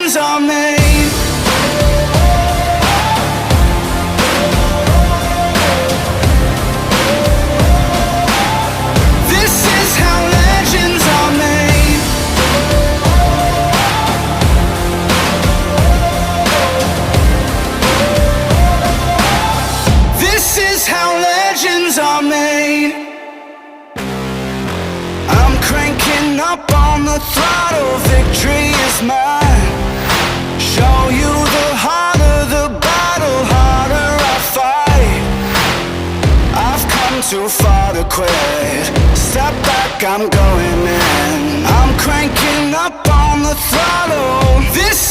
legends are made. This is how legends are made. This is how legends are made. I'm cranking up on the throttle, victory is mine. Show you the harder the battle, harder I fight. I've come too far to quit. Step back, I'm going in. I'm cranking up on the throttle. This